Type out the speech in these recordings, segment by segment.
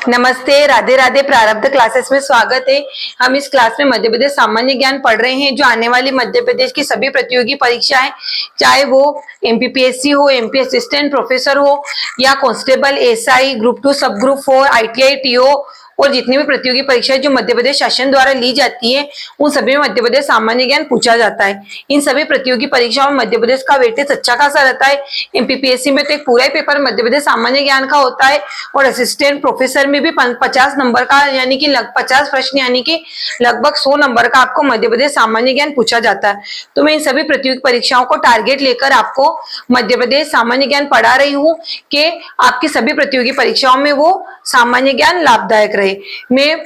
नमस्ते, राधे राधे। प्रारब्ध क्लासेस में स्वागत है। हम इस क्लास में मध्य प्रदेश सामान्य ज्ञान पढ़ रहे हैं। जो आने वाली मध्य प्रदेश की सभी प्रतियोगी परीक्षाएं, चाहे वो एमपीपीएससी हो, एमपी असिस्टेंट प्रोफेसर हो या कांस्टेबल, एसआई, ग्रुप 2, सब ग्रुप 4, आईटीआई, टीओ और जितनी भी प्रतियोगी परीक्षाएं जो मध्य प्रदेश शासन द्वारा ली जाती है, उन सभी में मध्य प्रदेश सामान्य ज्ञान पूछा जाता है। इन सभी प्रतियोगी परीक्षाओं में मध्य प्रदेश का वेटेज अच्छा खासा रहता है। एमपीपीएससी में तो एक पूरा ही पेपर मध्य प्रदेश सामान्य ज्ञान का होता है और असिस्टेंट प्रोफेसर में भी 50 नंबर का यानी कि 50 प्रश्न यानी कि लगभग 100 नंबर का आपको मध्य प्रदेश सामान्य ज्ञान पूछा जाता है। तो मैं इन सभी प्रतियोगी परीक्षाओं को टारगेट लेकर आपको मध्य प्रदेश सामान्य ज्ञान पढ़ा रही हूँ कि आपकी सभी प्रतियोगी परीक्षाओं में वो सामान्य ज्ञान लाभदायक रहे। मैं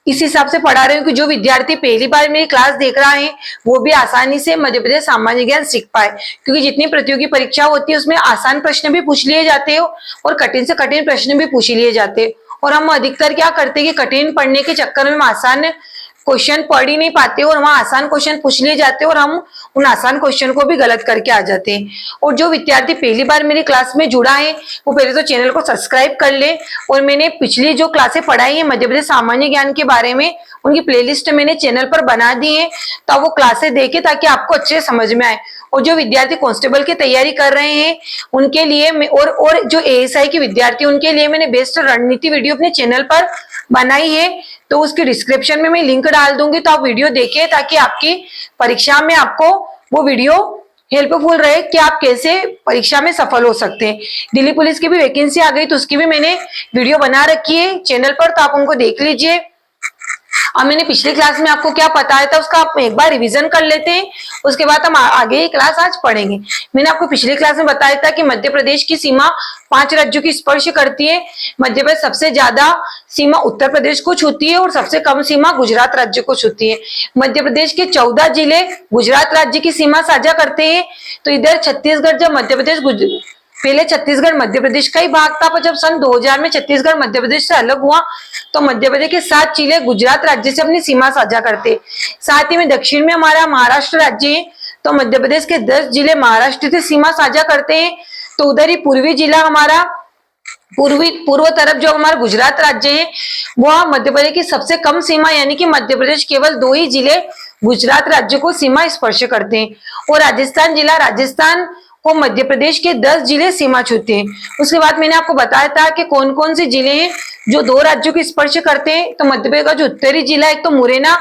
इस हिसाब से पढ़ा रही हूँ कि जो विद्यार्थी पहली बार मेरी क्लास देख रहा है वो भी आसानी से मध्य प्रदेश सामान्य ज्ञान सीख पाए, क्योंकि जितनी प्रतियोगी परीक्षा होती है उसमें आसान प्रश्न भी पूछ लिए जाते हो और कठिन से कठिन प्रश्न भी पूछ लिए जाते। और हम अधिकतर क्या करते हैं कि कठिन पढ़ने के चक्कर में हम आसान क्वेश्चन पढ़ ही नहीं पाते और वहां आसान क्वेश्चन पूछ लिए जाते और हम उन आसान क्वेश्चन को भी गलत करके आ जाते हैं। और जो विद्यार्थी पहली बार मेरी क्लास में जुड़ा है वो पहले तो चैनल को सब्सक्राइब कर ले और मैंने पिछली जो क्लासें पढ़ाई है मध्य प्रदेश सामान्य ज्ञान के बारे में उनकी प्लेलिस्ट मैंने चैनल पर बना दी है, तो वो क्लासें देखे ताकि आपको अच्छे समझ में आए। और जो विद्यार्थी कांस्टेबल की तैयारी कर रहे हैं उनके लिए और जो एएसआई के विद्यार्थी उनके लिए मैंने बेस्ट रणनीति वीडियो अपने चैनल पर बनाई है, तो उसके डिस्क्रिप्शन में मैं लिंक डाल दूंगी, तो आप वीडियो देखें ताकि आपकी परीक्षा में आपको वो वीडियो हेल्पफुल रहे कि आप कैसे परीक्षा में सफल हो सकते हैं। दिल्ली पुलिस की भी वैकेंसी आ गई तो उसकी भी मैंने वीडियो बना रखी है चैनल पर, तो आप उनको देख लीजिए। अब मैंने पिछली क्लास में आपको क्या बताया था उसका आप एक बार रिवीजन कर लेते हैं, उसके बाद हम आगे ही क्लास आज पढ़ेंगे। मैंने आपको पिछली क्लास में बताया था कि मध्य प्रदेश की सीमा 5 राज्यों की स्पर्श करती है। मध्य प्रदेश सबसे ज्यादा सीमा उत्तर प्रदेश को छूती है और सबसे कम सीमा गुजरात राज्य को छूती है। मध्य प्रदेश के 14 जिले गुजरात राज्य की सीमा साझा करते हैं। तो इधर छत्तीसगढ़, जब मध्य प्रदेश पहले छत्तीसगढ़ मध्य प्रदेश का ही भाग था, पर जब सन 2000 में छत्तीसगढ़ मध्य प्रदेश से अलग हुआ तो मध्य प्रदेश के 7 जिले गुजरात राज्य से अपनी सीमा साझा करते। साथ ही में दक्षिण में हमारा महाराष्ट्र राज्य है, तो मध्य प्रदेश के 10 जिले महाराष्ट्र से सीमा साझा करते हैं। तो उधर ही पूर्वी जिला हमारा पूर्व तरफ जो हमारा गुजरात राज्य है वह मध्य प्रदेश की सबसे कम सीमा यानी कि मध्य प्रदेश केवल 2 ही जिले गुजरात राज्य को सीमा स्पर्श करते हैं। और राजस्थान जिला, राजस्थान को मध्य प्रदेश के 10 जिले सीमा छूते हैं। उसके बाद मैंने आपको बताया था कि कौन कौन से जिले हैं जो 2 राज्यों की स्पर्श करते हैं। तो मध्य प्रदेश का जो उत्तरी जिला है, एक तो मुरैना,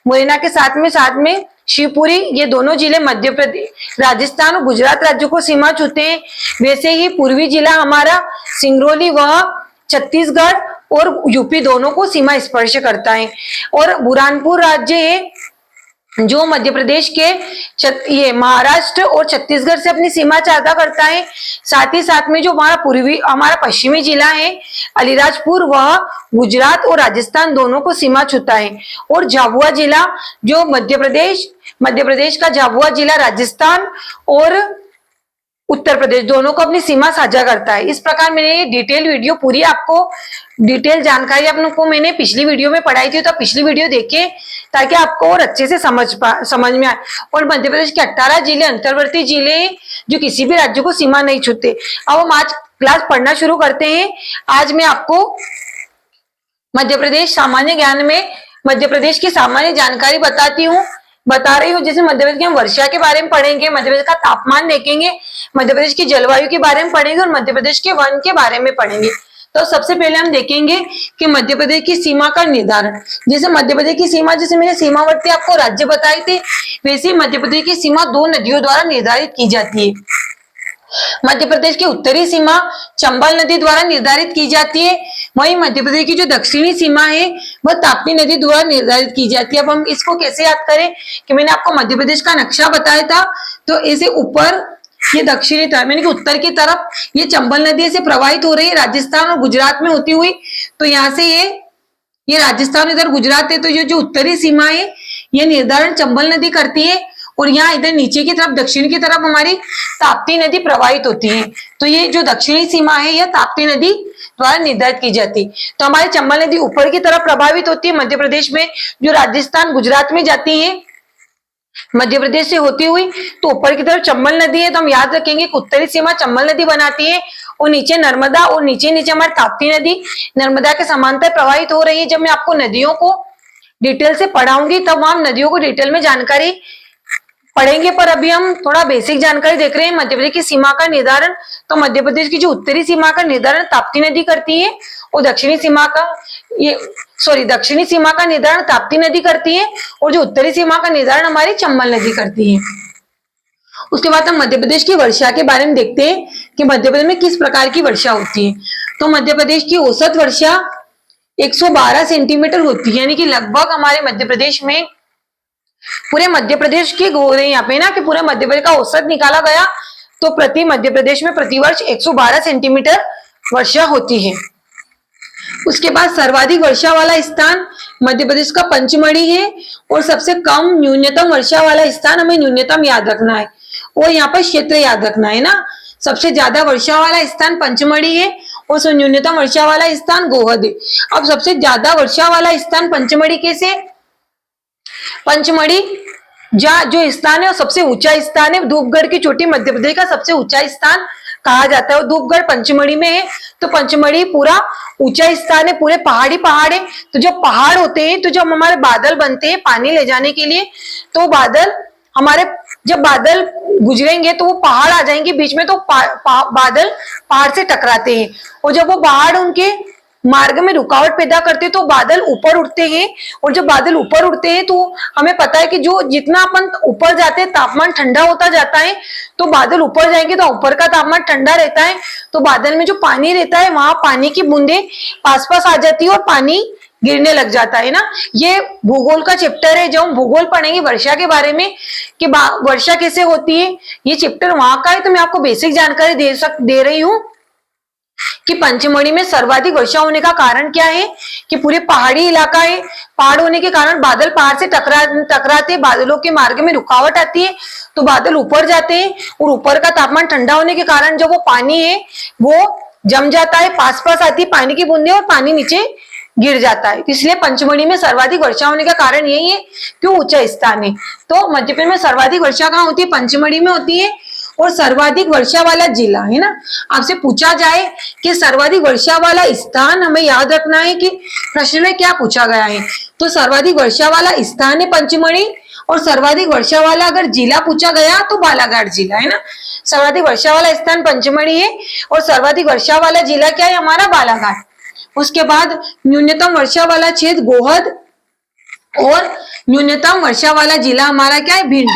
मुरैना के साथ में शिवपुरी, ये दोनों जिले मध्य प्रदेश, राजस्थान और गुजरात राज्यों को सीमा छूते हैं। वैसे ही पूर्वी जिला हमारा सिंगरौली, वह छत्तीसगढ़ और यूपी दोनों को सीमा स्पर्श करता है। और बुरहानपुर राज्य है जो मध्य प्रदेश के ये महाराष्ट्र और छत्तीसगढ़ से अपनी सीमा साझा करता है। साथ ही साथ में जो हमारा पश्चिमी जिला है अलीराजपुर, वह गुजरात और राजस्थान दोनों को सीमा छूता है। और झाबुआ जिला जो मध्य प्रदेश का झाबुआ जिला राजस्थान और उत्तर प्रदेश दोनों को अपनी सीमा साझा करता है। इस प्रकार मैंने ये डिटेल वीडियो पूरी आपको डिटेल जानकारी आपको मैंने पिछली वीडियो में पढ़ाई थी, तो पिछली वीडियो देखिए ताकि आपको और अच्छे से समझ में आए। और मध्य प्रदेश के 18 जिले अंतर्वर्ती जिले जो किसी भी राज्य को सीमा नहीं छूते। अब हम आज क्लास पढ़ना शुरू करते हैं। आज मैं आपको मध्य प्रदेश सामान्य ज्ञान में मध्य प्रदेश की सामान्य जानकारी बता रही हूँ। जैसे मध्य प्रदेश की हम वर्षा के बारे में पढ़ेंगे, मध्य प्रदेश का तापमान देखेंगे, मध्य प्रदेश की जलवायु के बारे में पढ़ेंगे और मध्य प्रदेश के वन के बारे में पढ़ेंगे। तो सबसे पहले हम देखेंगे कि मध्य प्रदेश की सीमा का निर्धारण। जैसे मध्य प्रदेश की सीमा, जैसे मैंने सीमावर्ती आपको राज्य बताए थे, वैसे ही मध्य प्रदेश की सीमा 2 नदियों द्वारा निर्धारित की जाती है। मध्य प्रदेश की उत्तरी सीमा चंबल नदी द्वारा निर्धारित की जाती है, वहीं मध्य प्रदेश की जो दक्षिणी सीमा है वह ताप्ती नदी द्वारा निर्धारित की जाती है। अब हम इसको कैसे याद करें कि मैंने आपको मध्य प्रदेश का नक्शा बताया था, तो ऐसे ऊपर ये दक्षिणी तरफ यानी कि उत्तर की तरफ ये चंबल नदी से प्रवाहित हो रही है राजस्थान और गुजरात में होती हुई। तो यहाँ से ये राजस्थान इधर गुजरात है, तो ये जो उत्तरी सीमा है ये निर्धारण चंबल नदी करती है और यहाँ इधर नीचे की तरफ दक्षिण की तरफ हमारी ताप्ती नदी प्रवाहित होती है। तो ये जो दक्षिणी सीमा है यह ताप्ती नदी द्वारा निर्धारित की जाती है। तो हमारी चंबल नदी ऊपर की तरफ प्रभावित होती है मध्य प्रदेश में, जो राजस्थान गुजरात में जाती है मध्य प्रदेश से होती हुई, तो ऊपर की तरफ चंबल नदी है। तो हम याद रखेंगे उत्तरी सीमा चंबल नदी बनाती है और नीचे नर्मदा और नीचे नीचे हमारी ताप्ती नदी नर्मदा के समांतर प्रवाहित हो रही है। जब मैं आपको नदियों को डिटेल से पढ़ाऊंगी तब हम नदियों को डिटेल में जानकारी पढ़ेंगे, पर अभी हम थोड़ा बेसिक जानकारी देख रहे हैं। मध्य प्रदेश की सीमा का निर्धारण, तो मध्य प्रदेश की जो उत्तरी सीमा का निर्धारण ताप्ती नदी करती है और दक्षिणी सीमा का निर्धारण ताप्ती नदी करती है और जो उत्तरी सीमा का निर्धारण हमारी चंबल नदी करती है। उसके बाद हम मध्य प्रदेश की वर्षा के बारे में देखते हैं कि मध्य प्रदेश में किस प्रकार की वर्षा होती है। तो मध्य प्रदेश की औसत वर्षा 112 सेंटीमीटर होती है, यानी कि लगभग हमारे मध्य प्रदेश में, पूरे मध्य प्रदेश की हो रही है यहाँ पे ना कि पूरे मध्य प्रदेश का औसत निकाला गया तो प्रति मध्य प्रदेश में प्रतिवर्ष 112 सेंटीमीटर वर्षा होती है। उसके बाद सर्वाधिक वर्षा वाला स्थान मध्य प्रदेश का पंचमढ़ी है और सबसे कम न्यूनतम वर्षा वाला स्थान, हमें न्यूनतम याद रखना है और यहाँ पर क्षेत्र याद रखना है ना। सबसे ज्यादा वर्षा वाला स्थान पंचमढ़ी है और न्यूनतम वर्षा वाला स्थान गोहद है। अब सबसे ज्यादा वर्षा वाला स्थान पंचमढ़ी कैसे, पंचमढ़ी जो स्थान है वो सबसे ऊंचा स्थान है। धूपगढ़ की चोटी मध्य प्रदेश का सबसे ऊंचा स्थान कहा जाता है और धूपगढ़ पंचमढ़ी में है। तो पंचमढ़ी पूरा ऊंचा स्थान है, पूरे पहाड़ है। तो जो पहाड़ होते हैं, तो जब हमारे बादल बनते हैं पानी ले जाने के लिए, तो बादल हमारे जब बादल गुजरेंगे तो वो पहाड़ आ जाएंगे बीच में, तो बादल पहाड़ से टकराते हैं और जब वो पहाड़ उनके मार्ग में रुकावट पैदा करते हैं तो बादल ऊपर उठते हैं। और जब बादल ऊपर उठते हैं तो हमें पता है कि जो जितना अपन ऊपर जाते हैं तापमान ठंडा होता जाता है, तो बादल ऊपर जाएंगे तो ऊपर का तापमान ठंडा रहता है, तो बादल में जो पानी रहता है वहां पानी की बूंदे पास पास आ जाती है और पानी गिरने लग जाता है ना। ये भूगोल का चैप्टर है, जब हम भूगोल पढ़ेंगे वर्षा के बारे में कि वर्षा कैसे होती है, ये चैप्टर वहां का है। तो मैं आपको बेसिक जानकारी दे रही हूँ कि पंचमढ़ी में सर्वाधिक वर्षा होने का कारण क्या है कि पूरे पहाड़ी इलाका है, पहाड़ होने के कारण बादल पहाड़ से टकराते, बादलों के मार्ग में रुकावट आती है तो बादल ऊपर जाते हैं और ऊपर का तापमान ठंडा होने के कारण जो वो पानी है वो जम जाता है, पास पास आती है पानी की बूंदें और पानी नीचे गिर जाता है। इसलिए पंचमढ़ी में सर्वाधिक वर्षा होने का कारण यही है कि ऊंचा स्थान है। तो मध्य प्रदेश में सर्वाधिक वर्षा कहाँ होती है, पंचमढ़ी में होती है। और सर्वाधिक वर्षा वाला जिला है ना, आपसे पूछा जाए कि सर्वाधिक वर्षा वाला स्थान, हमें याद रखना है कि प्रश्न में क्या पूछा गया है। तो सर्वाधिक वर्षा वाला स्थान है पंचमढ़ी और सर्वाधिक वर्षा वाला अगर जिला पूछा गया तो बालाघाट जिला है ना। सर्वाधिक वर्षा वाला स्थान पंचमढ़ी है और सर्वाधिक वर्षा वाला जिला क्या है, हमारा बालाघाट। उसके बाद न्यूनतम वर्षा वाला क्षेत्र गोहद और न्यूनतम वर्षा वाला जिला हमारा क्या है, भिंड।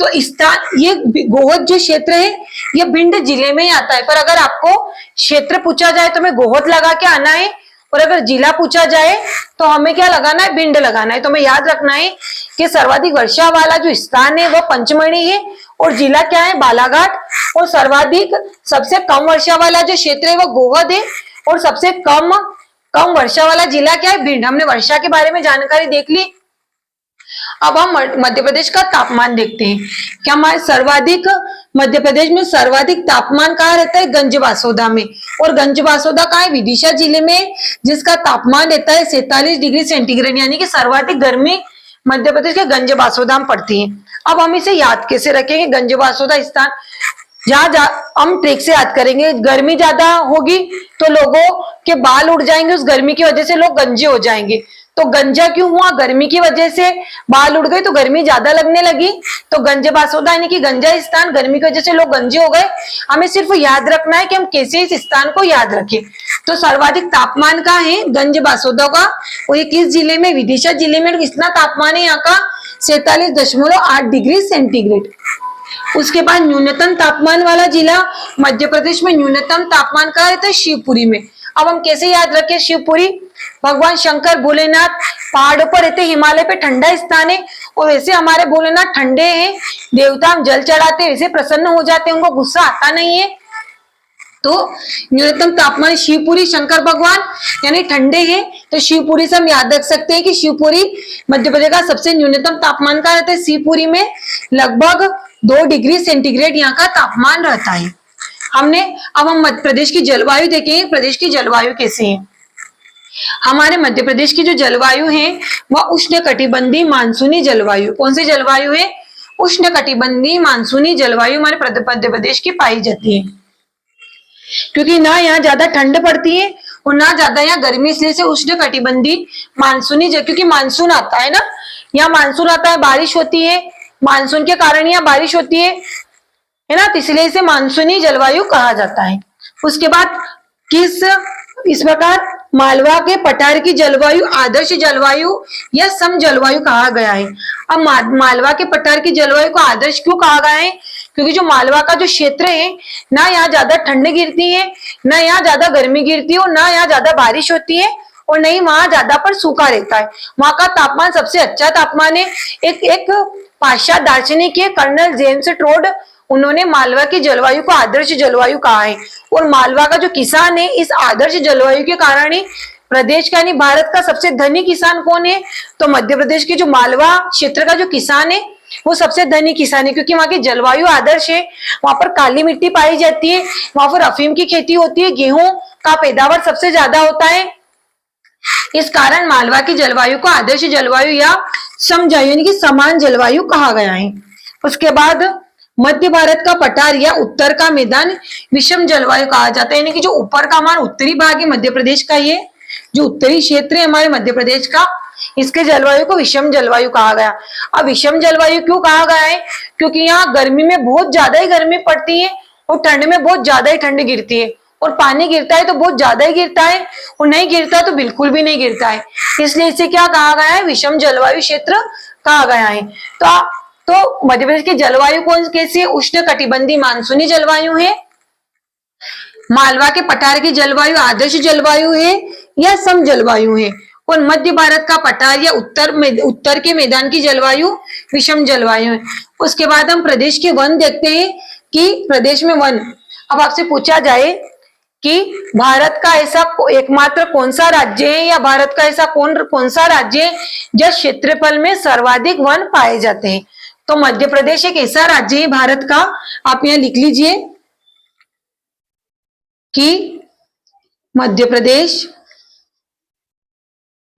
तो स्थान ये गोहद जो क्षेत्र है ये भिंड जिले में ही आता है, पर अगर आपको क्षेत्र पूछा जाए तो हमें गोहद लगा के आना है और अगर जिला पूछा जाए तो हमें क्या लगाना है, भिंड लगाना है। तो हमें याद रखना है कि सर्वाधिक वर्षा वाला जो स्थान है वह पंचमढ़ी है और जिला क्या है, बालाघाट। और सर्वाधिक सबसे कम वर्षा वाला जो क्षेत्र है वह गोहद है और सबसे कम वर्षा वाला जिला क्या है, भिंड। हमने वर्षा के बारे में जानकारी देख ली। अब हम मध्य प्रदेश का तापमान देखते हैं कि हमारे सर्वाधिक मध्य प्रदेश में सर्वाधिक तापमान कहाँ रहता है, गंजबासौदा में। और गंजबासौदा कहाँ है, विदिशा जिले में, जिसका तापमान रहता है 47 डिग्री सेंटीग्रेड, यानी कि सर्वाधिक गर्मी मध्य प्रदेश के गंजबासौदा में पड़ती है। अब हम इसे याद कैसे रखेंगे, गंजबासौदा स्थान जहाँ हम ट्रिक से याद करेंगे। गर्मी ज्यादा होगी तो लोगों के बाल उड़ जाएंगे, उस गर्मी की वजह से लोग गंजे हो जाएंगे। तो गंजा क्यों हुआ, गर्मी की वजह से बाल उड़ गए तो गर्मी ज्यादा लगने लगी। तो गंजबासौदा यानी कि गंजा स्थान, गर्मी की वजह से लोग गंजे हो गए। हमें सिर्फ याद रखना है कि हम कैसे इस स्थान को याद रखें। तो सर्वाधिक तापमान का है गंजबासौदा का और ये किस जिले में, विदिशा जिले में। कितना तापमान है यहाँ का, 47.8 डिग्री सेंटीग्रेड। उसके बाद न्यूनतम तापमान वाला जिला मध्य प्रदेश में न्यूनतम तापमान का रहता है शिवपुरी में। अब हम कैसे याद रखें, शिवपुरी भगवान शंकर भोलेनाथ पहाड़ों पर रहते, हिमालय पे ठंडा स्थान है और वैसे हमारे भोलेनाथ ठंडे हैं, देवता हम जल चढ़ाते वैसे प्रसन्न हो जाते हैं, उनको गुस्सा आता नहीं है। तो न्यूनतम तापमान शिवपुरी, शंकर भगवान यानी ठंडे हैं, तो शिवपुरी से हम याद रख सकते हैं कि शिवपुरी मध्य प्रदेश का सबसे न्यूनतम तापमान का रहता है। शिवपुरी में लगभग 2 डिग्री सेंटीग्रेड यहाँ का तापमान रहता है। अब हम मध्य प्रदेश की जलवायु देखेंगे, प्रदेश की जलवायु कैसे है। हमारे मध्य प्रदेश की जो जलवायु है वह उष्णकटिबंधीय मानसूनी जलवायु, कौन सी जलवायु है, उष्णकटिबंधीय मानसूनी जलवायु हमारे मध्य प्रदेश की पाई जाती है। क्योंकि ना यहाँ ज्यादा ठंड पड़ती है और ना ज्यादा यहाँ गर्मी, इसलिए से उष्ण कटिबंधीय मानसूनी, क्योंकि मानसून आता है ना, यहाँ मानसून आता है, बारिश होती है, मानसून के कारण यहाँ बारिश होती है ना, तो इसलिए इसे मानसूनी जलवायु कहा जाता है। उसके बाद इस प्रकार मालवा के पठार की जलवायु आदर्श जलवायु या सम जलवायु कहा गया है। अब मालवा के पठार की जलवायु को आदर्श क्यों कहा गया है? क्योंकि जो मालवा का जो क्षेत्र है, ना यहाँ ज्यादा ठंड गिरती है, ना यहाँ ज्यादा गर्मी गिरती है, और ना यहाँ ज्यादा बारिश होती है, और नहीं वहां ज्यादा पर सूखा रहता है। वहां का तापमान सबसे अच्छा तापमान है। एक पाश्चात्य दार्शनिक है कर्नल जेम्स ट्रोड, उन्होंने मालवा की जलवायु को आदर्श जलवायु कहा है। और मालवा का जो किसान है, इस आदर्श जलवायु के कारण ही प्रदेश का यानी भारत का सबसे धनी किसान कौन है? तो मध्य प्रदेश के जो मालवा क्षेत्र का जो किसान है, वो सबसे धनी किसान है, क्योंकि वहां की जलवायु आदर्श है। वहां पर काली मिट्टी पाई जाती है, वहां पर अफीम की खेती होती है, गेहूं का पैदावार सबसे ज्यादा होता है। इस कारण मालवा की जलवायु को आदर्श जलवायु या समजलवायु यानी कि समान जलवायु कहा गया है। उसके बाद मध्य भारत का पठार या उत्तर का मैदान विषम जलवायु कहा जाता है, यानी कि जो ऊपर का हमारा उत्तरी भाग है मध्य प्रदेश का, ये जो उत्तरी क्षेत्र है हमारे मध्य प्रदेश का, इसके जलवायु को विषम जलवायु कहा गया। अब विषम जलवायु क्यों कहा गया है? क्योंकि यहाँ गर्मी में बहुत ज्यादा ही गर्मी पड़ती है और ठंड में बहुत ज्यादा ही ठंड गिरती है, और पानी गिरता है तो बहुत ज्यादा ही गिरता है, और नहीं गिरता तो बिल्कुल भी नहीं गिरता है। इसलिए इसे क्या कहा गया है? विषम जलवायु क्षेत्र कहा गया है। तो मध्य प्रदेश की जलवायु कौन कैसी है? उष्ण कटिबंधीय मानसूनी जलवायु है। मालवा के पठार की जलवायु आदर्श जलवायु है या सम जलवायु है। और मध्य भारत का पठार या उत्तर के मैदान की जलवायु विषम जलवायु है। उसके बाद हम प्रदेश के वन देखते हैं कि प्रदेश में वन, अब आपसे पूछा जाए कि भारत का ऐसा एकमात्र कौन सा राज्य है, या भारत का ऐसा कौन सा राज्य है जिस क्षेत्रफल में सर्वाधिक वन पाए जाते हैं, तो मध्य प्रदेश एक ऐसा राज्य है भारत का। आप यहां लिख लीजिए कि मध्य प्रदेश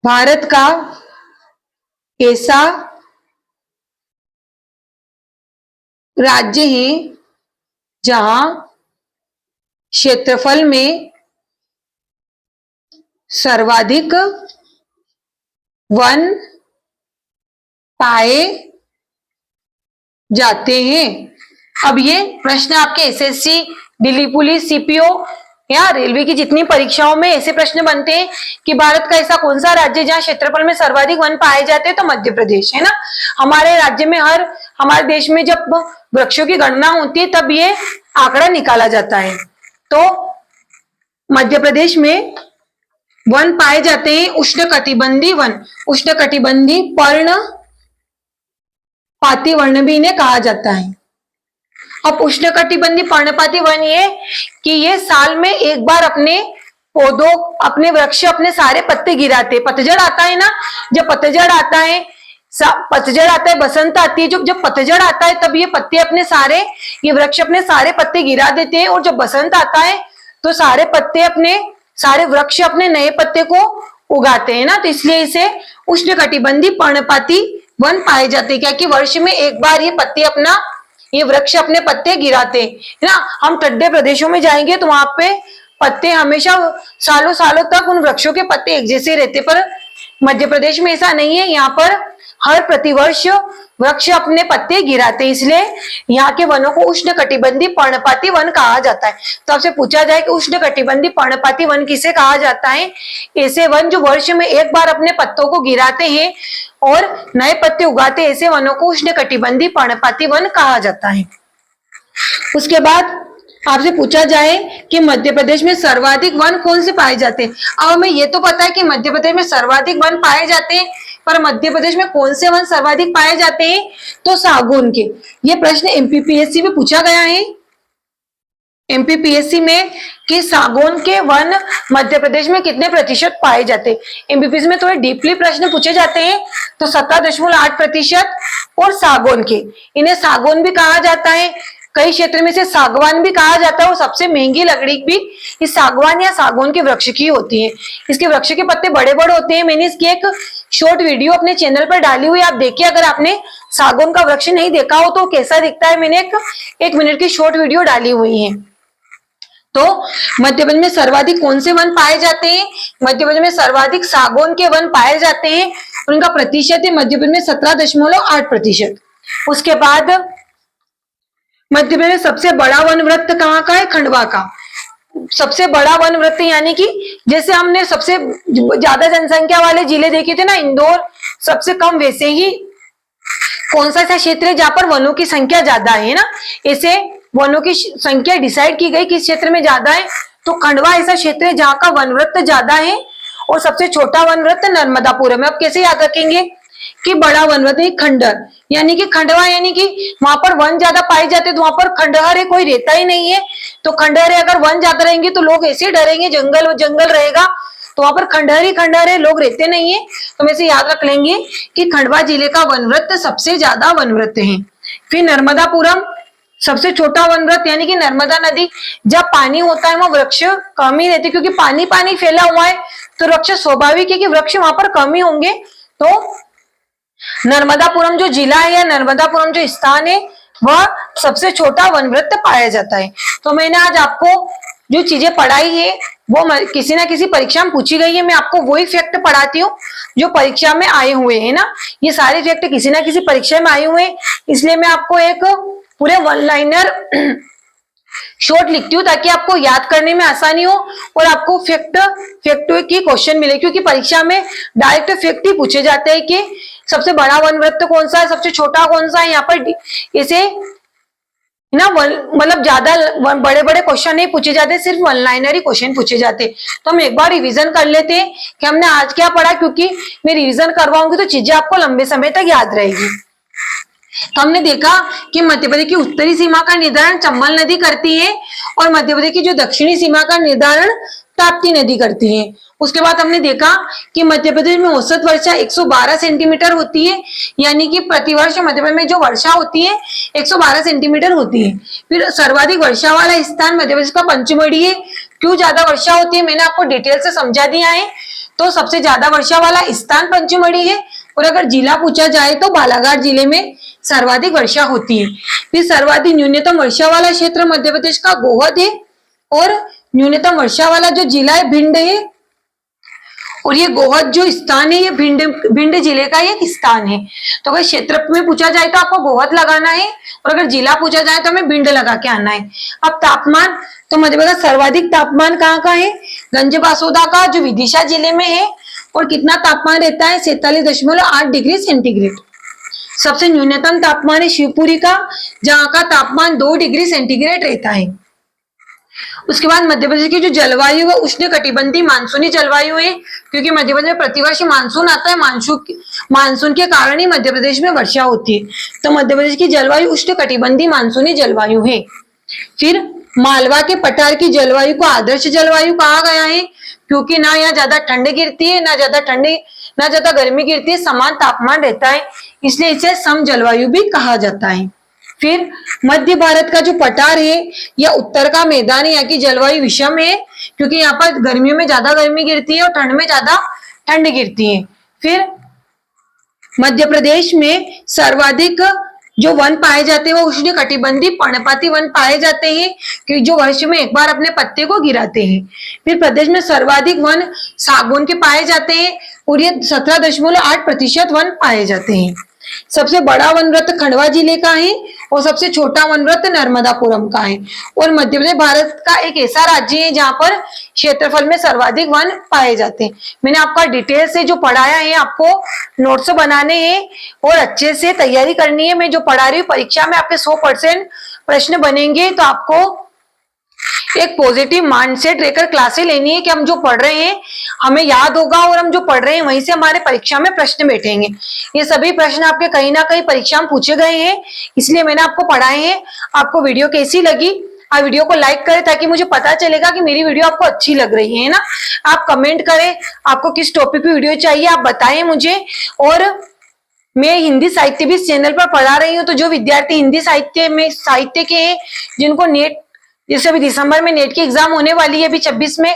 भारत का ऐसा राज्य है जहां क्षेत्रफल में सर्वाधिक वन पाए जाते हैं। अब ये प्रश्न आपके एसएससी, दिल्ली पुलिस, सीपीओ या रेलवे की जितनी परीक्षाओं में ऐसे प्रश्न बनते हैं कि भारत का ऐसा कौन सा राज्य जहां क्षेत्रफल में सर्वाधिक वन पाए जाते हैं, तो मध्य प्रदेश है ना। हमारे राज्य में हमारे देश में जब वृक्षों की गणना होती है तब ये आंकड़ा निकाला जाता है। तो मध्य प्रदेश में वन पाए जाते हैं उष्णकटिबंधीय वन, उष्णकटिबंधीय पर्णपाती वन भी इन्हें कहा जाता है। अब उष्णकटिबंधीय पर्णपाती वन ये कि ये साल में एक बार अपने पौधों, अपने वृक्ष अपने सारे पत्ते गिराते। पतझड़ आता है ना, जब पतझड़ आता है, बसंत आती है, जब पतझड़ आता है तब ये पत्ते अपने सारे, ये वृक्ष अपने सारे पत्ते गिरा देते हैं, और जब बसंत आता है तो सारे वृक्ष अपने नए पत्ते को उगाते हैं ना। तो इसलिए इसे उष्णकटिबंधीय पर्णपाती वन पाए जाते हैं, क्या कि वर्ष में एक बार ये वृक्ष अपने पत्ते गिराते है ना। हम ठंडे प्रदेशों में जाएंगे तो वहां पे पत्ते हमेशा सालों सालों तक उन वृक्षों के पत्ते एक जैसे रहते, पर मध्य प्रदेश में ऐसा नहीं है। यहाँ पर हर प्रतिवर्ष वृक्ष अपने पत्ते गिराते, इसलिए यहाँ के वनों को उष्णकटिबंधीय पर्णपाती वन कहा जाता है। तो आपसे पूछा जाए कि उष्णकटिबंधीय पर्णपाती वन किसे कहा जाता है? ऐसे वन जो वर्ष में एक बार अपने पत्तों को गिराते हैं और नए पत्ते उगाते, ऐसे वनों को उष्णकटिबंधीय पर्णपाती वन कहा जाता है। उसके बाद आपसे पूछा जाए कि मध्य प्रदेश में सर्वाधिक वन कौन से पाए जाते हैं। अब हमें ये तो पता है कि मध्य प्रदेश में सर्वाधिक वन पाए जाते हैं, पर मध्य प्रदेश में कौन से वन सर्वाधिक पाए जाते हैं? तो सागौन के। ये प्रश्न एमपीपीएससी में पूछा गया है, एमपीपीएससी में, कि सागौन के वन मध्य प्रदेश में कितने प्रतिशत पाए जाते हैं। एमपीपीएससी में थोड़े डीपली प्रश्न पूछे जाते हैं, तो 17.8%। और सागौन के, इन्हें सागौन भी कहा जाता है, कई क्षेत्र में से सागवान भी कहा जाता है, और सबसे महंगी लकड़ी भी इस सागवान या सागौन के वृक्ष की होती है। इसके वृक्ष के पत्ते बड़े बड़े होते हैं। मैंने इसकी एक शॉर्ट वीडियो अपने चैनल पर डाली हुई, आप देखिए। अगर आपने सागौन का वृक्ष नहीं देखा हो तो कैसा दिखता है, मैंने एक मिनट की शॉर्ट वीडियो डाली हुई है। तो मध्य प्रदेश में सर्वाधिक कौन से वन पाए जाते हैं? मध्य प्रदेश में सर्वाधिक सागौन के वन पाए जाते हैं। उनका प्रतिशत है मध्य प्रदेश में 17.8%। उसके बाद मध्य प्रदेश में सबसे बड़ा वन वृत्त कहाँ का है? खंडवा का। सबसे बड़ा वन वृत्त यानी कि जैसे हमने सबसे ज्यादा जनसंख्या वाले जिले देखे थे ना, इंदौर सबसे कम, वैसे ही कौन सा ऐसा क्षेत्र है जहां पर वनों की संख्या ज्यादा है ना, ऐसे वनों की संख्या डिसाइड की गई किस क्षेत्र में ज्यादा है, तो खंडवा ऐसा क्षेत्र है जहां का वन वृत्त ज्यादा है। और सबसे छोटा वन वृत्त नर्मदापुरम है। अब कैसे याद रखेंगे कि बड़ा वन वृत्त खंडहर, यानी कि खंडवा यानी कि वहां पर वन ज्यादा पाए जाते तो वहां पर खंडहर है, कोई रहता ही नहीं है। तो खंडहर है, अगर वन ज्यादा रहेंगे तो लोग ऐसे डरेंगे, जंगल जंगल रहेगा, तो वहां पर खंडहर ही खंडहर है, लोग रहते नहीं है। तो वैसे याद रख लेंगे कि खंडवा जिले का वन वृत्त सबसे ज्यादा वन वृत्त है। फिर नर्मदापुरम सबसे छोटा वन वृत्त, यानी कि नर्मदा नदी जब पानी होता है वहां वृक्ष कम ही रहते, क्योंकि पानी पानी फैला हुआ है तो वृक्ष स्वाभाविक है कि वृक्ष वहां पर कम ही होंगे। तो नर्मदापुरम जो जिला है या नर्मदापुरम जो स्थान है वह सबसे छोटा वन वृत्त पाया जाता है। तो मैंने आज आपको जो चीजें पढ़ाई है वो किसी ना किसी परीक्षा में पूछी गई है। मैं आपको वही फैक्ट पढ़ाती हूँ जो परीक्षा में आए हुए हैं ना, ये सारे फैक्ट किसी ना किसी परीक्षा में आए हुए हैं, इसलिए मैं आपको एक पूरे वन लाइनर शॉर्ट लिखती हूँ ताकि आपको याद करने में आसानी हो और आपको फैक्ट की क्वेश्चन मिले, क्योंकि परीक्षा में डायरेक्ट फैक्ट ही पूछे जाते हैं कि सबसे बड़ा वन वृत्त कौन सा है, सबसे छोटा कौन सा है। यहाँ पर ऐसे ना मतलब ज्यादा बड़े बड़े क्वेश्चन नहीं पूछे जाते, सिर्फ वन लाइनर ही क्वेश्चन पूछे जाते। तो हम एक बार रिवीजन कर लेते हैं कि हमने आज क्या पढ़ा, क्योंकि मैं रिवीजन करवाऊंगी तो चीजें आपको लंबे समय तक याद रहेगी। तो हमने देखा कि मध्य प्रदेश की उत्तरी सीमा का निर्धारण चंबल नदी करती है और मध्य प्रदेश की जो दक्षिणी सीमा का निर्धारण ताप्ती नदी करती है। उसके बाद हमने देखा कि मध्य प्रदेश में औसत वर्षा 112 सेंटीमीटर होती है, यानी कि प्रतिवर्ष मध्य प्रदेश में जो वर्षा होती है 112 सेंटीमीटर होती है। फिर सर्वाधिक वर्षा वाला स्थान मध्य प्रदेश का पंचमढ़ी है। क्यों ज्यादा वर्षा होती है मैंने आपको डिटेल से समझा दिया है। तो सबसे ज्यादा वर्षा वाला स्थान पंचमढ़ी है। और अगर जिला पूछा जाए तो बालाघाट जिले में सर्वाधिक वर्षा होती है। फिर सर्वाधिक न्यूनतम वर्षा वाला क्षेत्र मध्य प्रदेश का गोहद है और न्यूनतम वर्षा वाला जो जिला है भिंड है। और ये गोहद जो स्थान है ये भिंड जिले का एक स्थान है। तो अगर क्षेत्र में पूछा जाए तो आपको गोहद लगाना है और अगर जिला पूछा जाए तो हमें भिंड लगा के आना है। अब तापमान, तो मध्य प्रदेश का सर्वाधिक तापमान कहाँ का है? गंज-बासौदा का जो विदिशा जिले में है। और कितना तापमान रहता है? 47.8 डिग्री सेंटीग्रेड। सबसे न्यूनतम तापमान है शिवपुरी का, जहां का तापमान 2 डिग्री सेंटीग्रेड रहता है। उसके बाद मध्य प्रदेश की जो जलवायु है उष्ण कटिबंधीय मानसूनी जलवायु है, क्योंकि मध्य प्रदेश में प्रतिवर्ष मानसून आता है। मानसून के कारण ही मध्य प्रदेश में वर्षा होती है। तो मध्य प्रदेश की जलवायु उष्ण कटिबंधीय मानसूनी जलवायु है। फिर मालवा के पठार की जलवायु को आदर्श जलवायु कहा गया है, क्योंकि ना यहाँ ज्यादा ठंड गिरती है ना ज्यादा गर्मी गिरती है, समान तापमान रहता है, इसलिए इसे सम जलवायु भी कहा जाता है। फिर मध्य भारत का जो पठार है या उत्तर का मैदान है, यहाँ की जलवायु विषम है, क्योंकि यहाँ पर गर्मियों में ज्यादा गर्मी गिरती है और ठंड में ज्यादा ठंड गिरती है। फिर मध्य प्रदेश में सर्वाधिक जो वन पाए जाते हैं वो उष्ण कटिबंधीय पर्णपाती वन पाए जाते हैं, कि जो वर्ष में एक बार अपने पत्ते को गिराते हैं। फिर प्रदेश में सर्वाधिक वन सागौन के पाए जाते हैं और ये 17.8% वन पाए जाते हैं। सबसे बड़ा वन वृत्त खंडवा जिले का है और सबसे छोटा वन वृत्त नर्मदापुरम का है। और मध्य प्रदेश भारत का एक ऐसा राज्य है जहां पर क्षेत्रफल में सर्वाधिक वन पाए जाते हैं। मैंने आपका डिटेल से जो पढ़ाया है, आपको नोट्स बनाने हैं और अच्छे से तैयारी करनी है। मैं जो पढ़ा रही हूँ परीक्षा में आपके 100% प्रश्न बनेंगे, तो आपको एक पॉजिटिव माइंडसेट लेकर क्लासें लेनी है कि हम जो पढ़ रहे हैं हमें याद होगा और हम जो पढ़ रहे हैं वहीं से हमारे परीक्षा में प्रश्न बैठेंगे। ये सभी प्रश्न आपके कहीं ना कहीं परीक्षा में पूछे गए हैं, इसलिए मैंने आपको पढ़ाए हैं। आपको वीडियो कैसी लगी? आप वीडियो को लाइक करें ताकि मुझे पता चलेगा कि मेरी वीडियो आपको अच्छी लग रही है ना। आप कमेंट करें आपको किस टॉपिक पे वीडियो चाहिए, आप बताएं मुझे। और मैं हिंदी साहित्य भी इस चैनल पर पढ़ा रही हूँ, तो जो विद्यार्थी हिंदी साहित्य के हैं, जिनको नेट, जैसे अभी दिसंबर में नेट की एग्जाम होने वाली है अभी 26 में,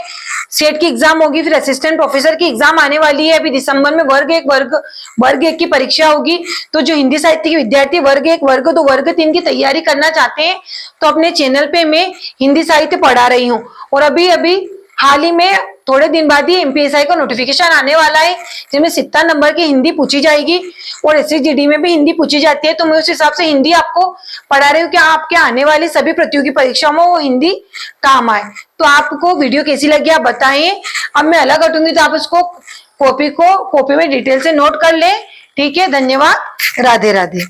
सेट की एग्जाम होगी, फिर असिस्टेंट प्रोफेसर की एग्जाम आने वाली है अभी दिसंबर में। वर्ग एक की परीक्षा होगी। तो जो हिंदी साहित्य के विद्यार्थी वर्ग 1, वर्ग 2, वर्ग 3 की तैयारी करना चाहते हैं तो अपने चैनल पे मैं हिंदी साहित्य पढ़ा रही हूँ। और अभी अभी हाल ही में थोड़े दिन बाद ही एमपीएसआई का नोटिफिकेशन आने वाला है, जिसमें 70 नंबर की हिंदी पूछी जाएगी और एसएसजीडी में भी हिंदी पूछी जाती है। तो मैं उस हिसाब से हिंदी आपको पढ़ा रही हूँ कि आपके आने वाली सभी प्रतियोगी परीक्षाओं में वो हिंदी काम आए। तो आपको वीडियो कैसी लगी आप बताइए। अब मैं अलग हटूंगी तो आप उसको कॉपी में डिटेल से नोट कर ले। ठीक है, धन्यवाद, राधे राधे।